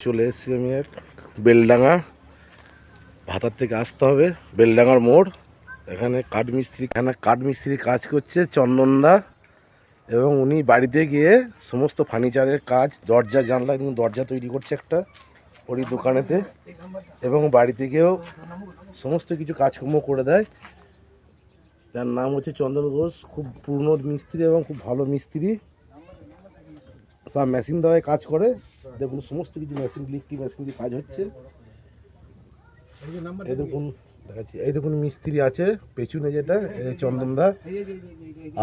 চলে এসেছি আমি এক বেলডাঙ্গা, ভাতার থেকে আসতে হবে বেলডাঙ্গার মোড়। এখানে কাঠমিস্ত্রি কাজ করছে চন্দনদা, এবং উনি বাড়িতে গিয়ে সমস্ত ফার্নিচারের কাজ, দরজা জানলা এবং দরজা তৈরি করছে একটা ওই দোকানেতে, এবং বাড়িতে গিয়েও সমস্ত কিছু কাজকর্ম করে দেয়। তার নাম হচ্ছে চন্দন ঘোষ, খুব পুরনো মিস্ত্রি এবং খুব ভালো মিস্ত্রি। সব মেশিন দ্বারাই কাজ করে। দেখুন সমস্ত কিছু মেশিন, ইলেকট্রিক মেশিন দিয়ে কাজ হচ্ছে। এই দেখুন দেখাচ্ছি, এই দেখুন মিস্ত্রি আছে পেছনে, যেটা চন্দনদা,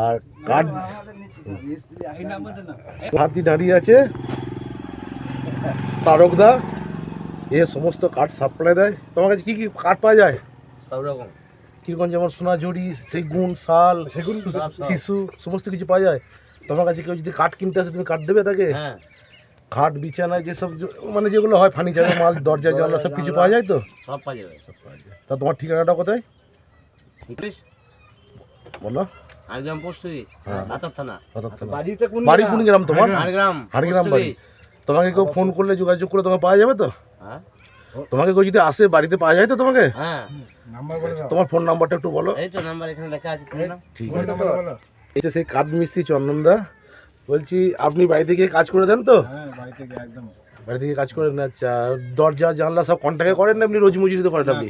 আর কাঠ হাতি দাঁড়িয়ে আছে তারকদা। এ সমস্ত কাঠ সাপ্লাই দেয়। তোমার কাছে কী কী কাঠ পাওয়া যায়? সব রকম কীরকম, যেমন সোনাঝুরি, সেগুন, শাল, শিশু, সমস্ত কিছু পাওয়া যায়। তোমার কাছে কেউ যদি কাঠ কিনতে আসে তুমি কাঠ দেবে তাকে? হ্যাঁ, খাট বিছানায় যেসব মানে যেগুলো হয় ফার্নিচারের মাল, দরজা জানলা সব কিছু পাওয়া যায় তো? সব পাওয়া যাবে। তা তোমার ঠিকানাটা কোথায় বলো? আরগ্রাম পোস্টরি, হ্যাঁ। আতার থানা। বাড়ি কোন গ্রাম তোমার? হাড়গ্রাম বাড়ি। তোমাকে কেউ ফোন করলে যোগাযোগ করে তোমাকে পাওয়া যাবে তো? হ্যাঁ, তোমাকে কেউ যদি আসে বাড়িতে পাওয়া যায় তো তোমাকে? হ্যাঁ। তোমার ফোন নাম্বারটা একটু বলো। এই তো নাম্বার এখানে লেখা আছে, তোমার নাম। ঠিক আছে। এটা সেই কাঠ মিস্ত্রি চন্দনদা। বলছি আপনি বাড়িতে গিয়ে কাজ করে দেন তো? বাড়ি থেকে কাজ করেন? আচ্ছা, দরজা জানলা সব কন্ট্যাক্টে করেন না এমনি রোজ মজুরিতে করেন? আপনি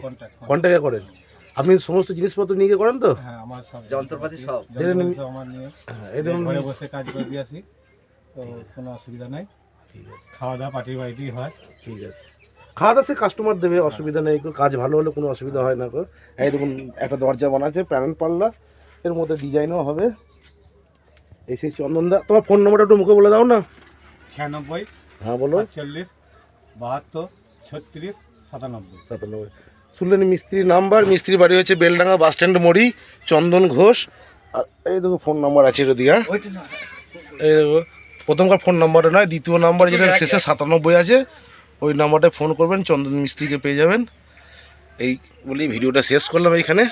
কন্ট্যাক্টে করেন? আপনি সমস্ত জিনিসপত্র নিয়ে গিয়ে করেন তো? হ্যাঁ, আমার সব যন্ত্রপাতি সব আমার নিয়ে এরকম ঘরে বসে কাজ করে দিয়ে আসি, তো কোনো অসুবিধা নাই। ঠিক আছে, খাওয়া দাওয়া পার্টি বাড়িতেই হয়। ঠিক আছে। খাওয়া দাওয়া সে কাস্টমার দেবে, অসুবিধা নেই। কাজ ভালো হলে কোনো অসুবিধা হয় না। এই দেখুন একটা দরজা বানাচ্ছে প্যানেল পাল্লা, এর মধ্যে ডিজাইনও হবে। এই সেই চন্দনদা। তোমার ফোন নম্বরটা একটু মুখে বলে দাও না। 96, হ্যাঁ বলো। 40, 72, 36, 97। 97। শুনলেন মিস্ত্রির নাম্বার। মিস্ত্রির বাড়ি হচ্ছে বেলডাঙ্গা বাস স্ট্যান্ড মোড়ি, চন্দন ঘোষ। আর এই দেখো ফোন নাম্বার আছে এটা দিয়া। এই দেখো প্রথমকার ফোন নাম্বারটা নয়, দ্বিতীয় নাম্বার যেটা শেষে 97 আছে, ওই নাম্বারটায় ফোন করবেন, চন্দন মিস্ত্রিকে পেয়ে যাবেন। এই বলেই ভিডিওটা শেষ করলাম এইখানে।